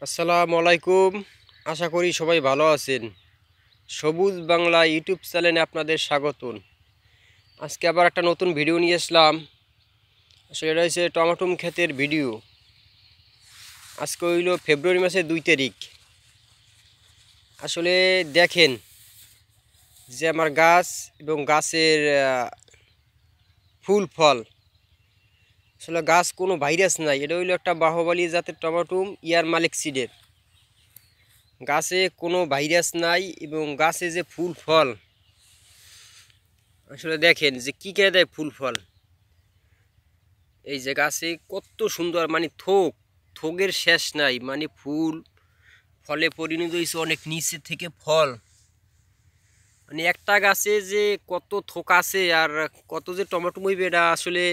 আসসালামু আলাইকুম। আশা করি সবাই ভালো আছেন। সবুজ বাংলা ইউটিউব চ্যানেলে আপনাদের স্বাগতম। আজকে আবার একটা নতুন ভিডিও নিয়ে আসলাম। আসলে এটা হচ্ছে টমাটো ক্ষেতের ভিডিও। আজকে হইল ফেব্রুয়ারি মাসের 2 তারিখ। আসলে দেখেন যে আমার গাছ এবং গাছের ফুল ফল, আসলে গাছ কোনো ভাইরাস নাই। এটা হইলো একটা বাহুবলী জাতের টমাটো ইয়ার মালিক সিডের। গাছে কোনো ভাইরাস নাই এবং গাছে যে ফুল ফল, আসলে দেখেন যে কী কে দেয় ফুল ফল। এই যে গাছে কত সুন্দর, মানে থোকের শেষ নাই, মানে ফুল ফলে পরিণত হয়েছে অনেক নিচে থেকে ফল। মানে একটা গাছে যে কত থোক আছে আর কত যে টমেটো হইবে, এটা আসলে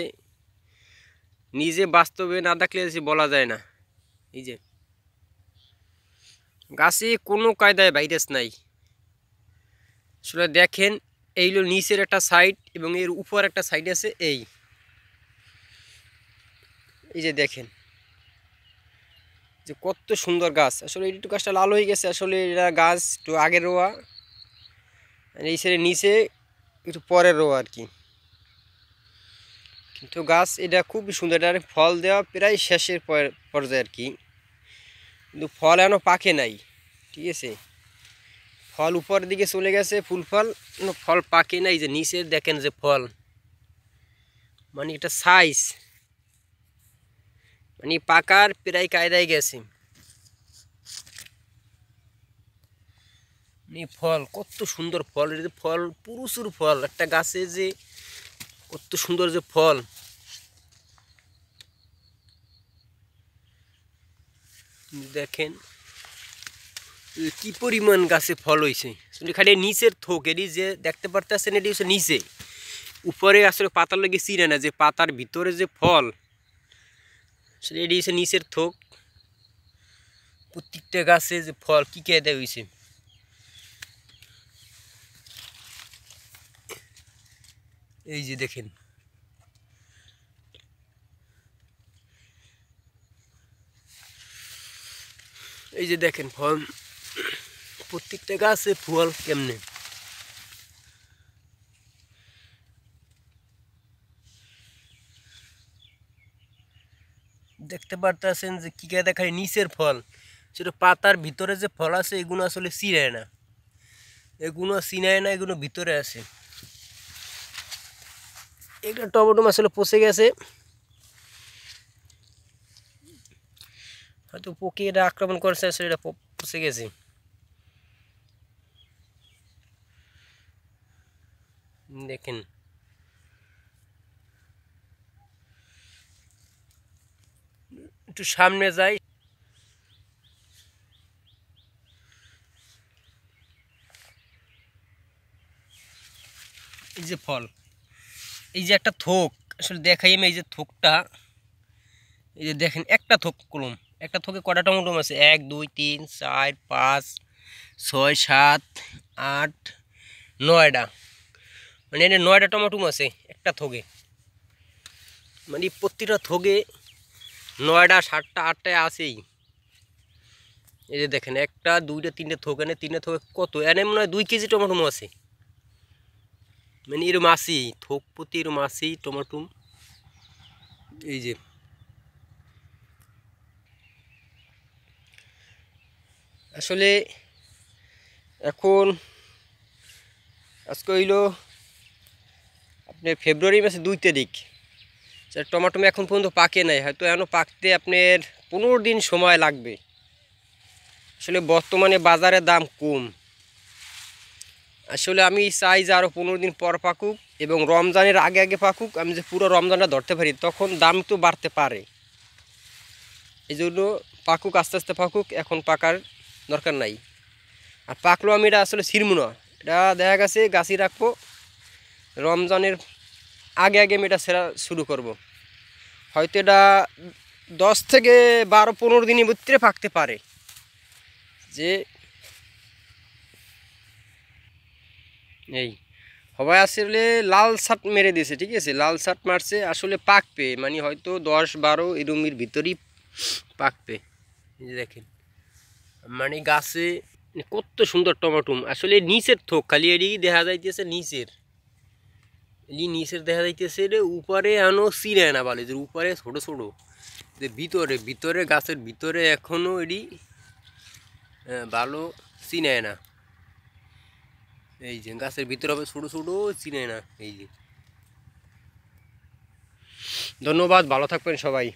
নিজে বাস্তবে না দেখলে যে বলা যায় না। এই যে গাছে কোনো কায়দায় ভাইরাস নাই। আসলে দেখেন এইগুলো নিচের একটা সাইড এবং এর উপর একটা সাইড আছে। এই যে দেখেন যে কত সুন্দর গাছ। আসলে একটু গাছটা লাল হয়ে গেছে, আসলে এটা গাছ একটু আগের রোয়া, এই সাইডে নিচে একটু পরের রোয়া আর কি। কিন্তু গাছ এটা খুবই সুন্দর, এটা ফল দেওয়া প্রায় শেষের পর্যায়ে আর কি। কিন্তু ফল এখনো পাকে নাই, ঠিক আছে। ফল উপরের দিকে চলে গেছে, ফুল ফল, কিন্তু ফল পাকে নাই। যে নিচের দেখেন যে ফল, মানে এটা সাইজ, মানে পাকার প্রায় কায়দায় গেছে। ফল কত সুন্দর ফল, এটা ফল প্রচুর ফল একটা গাছে, যে কত সুন্দর যে ফল। দেখেন কি পরিমাণ গাছে ফল হয়েছে। খালি নিচের থোক, এটি যে দেখতে পারতেছেন এটি হচ্ছে নিচে। উপরে আসলে পাতার লেগে চিনে না যে পাতার ভিতরে যে ফল, এটি হচ্ছে নিচের থোক। প্রত্যেকটা গাছে যে ফল কি কে দেওয়া হয়েছে। এই যে দেখেন, এই যে দেখেন ফল, প্রত্যেকটা গাছে ফল কেমনে। দেখতে পারতেছেন যে কি কে দেখায় নিচের ফল, সেটা পাতার ভিতরে যে ফল আছে এগুলো আসলে চিনায় না, এগুলো ভিতরে আছে। একটা টমেটো আসলে পচে গেছে, হয়তো পোকে এটা আক্রমণ করেছে, আসলে এটা পচে গেছে। দেখেন একটু সামনে যাই, এই যে ফল, এই যে একটা থোক, আসলে দেখাই আমি এই যে থোকটা। এই যে দেখেন একটা থোক কলম, একটা থোকে কটা টমেটো আছে, 1 2 3 4 5 6 7 8 9টা, মানে এনে 9টা টমেটো আছে একটা থোকে। মানে প্রতিটা থোকে 9টা 7টা 8টায় আছেই। এই যে দেখেন 1টা 2টা 3টে থোক, এনে 3টে থোকে কত, এনে মনে হয় 2 কেজি টমেটো আছে। মানে এরম আছেই থোক প্রতি, এরম আছেই টমেটো। এই যে আসলে এখন আজকে হইল আপনার ফেব্রুয়ারি মাসে 2 তারিখ। টমেটো এখন পর্যন্ত পাকে নাই, হয়তো এখনও পাকতে আপনার 15 দিন সময় লাগবে। আসলে বর্তমানে বাজারে দাম কম। আসলে আমি চাই যে আরও 15 দিন পর পাকুক এবং রমজানের আগে আগে পাকুক, আমি যে পুরো রমজানটা ধরতে পারি, তখন দাম তো বাড়তে পারে। এই জন্য পাকুক, আস্তে আস্তে পাকুক, এখন পাকার দরকার নাই। আর পাকলেও আমি এটা আসলে ছিড়বো না, এটা দেখা গেছে গাছই রাখবো, রমজানের আগে আগে আমি এটা ছেঁড়া শুরু করব। হয়তো এটা 10 থেকে 12-15 দিনের ভিতরে পাকতে পারে। যে এই সবাই আসলে লাল শার্ট মেরে দিয়েছে, ঠিক আছে, লাল শার্ট মারছে, আসলে পাকবে মানে হয়তো 10-12 এরমির ভিতরেই পাকবে। এই যে দেখেন মানে গাছে কত সুন্দর টমাটুম আসলে নিচের থোক খালি এদিকে দেখা যাইতেছে নিচের নিচের দেখা যাইতেছে রে উপরে আনো চিনে না বলে যে উপরে ছোট ছোট যে ভিতরে ভিতরে গাছের ভিতরে এখনো এডি ভালো চিনে না এই যে গাছের ভিতরে হবে ছোট ছোট চিনে না এই যে ধন্যবাদ ভালো থাকবেন সবাই।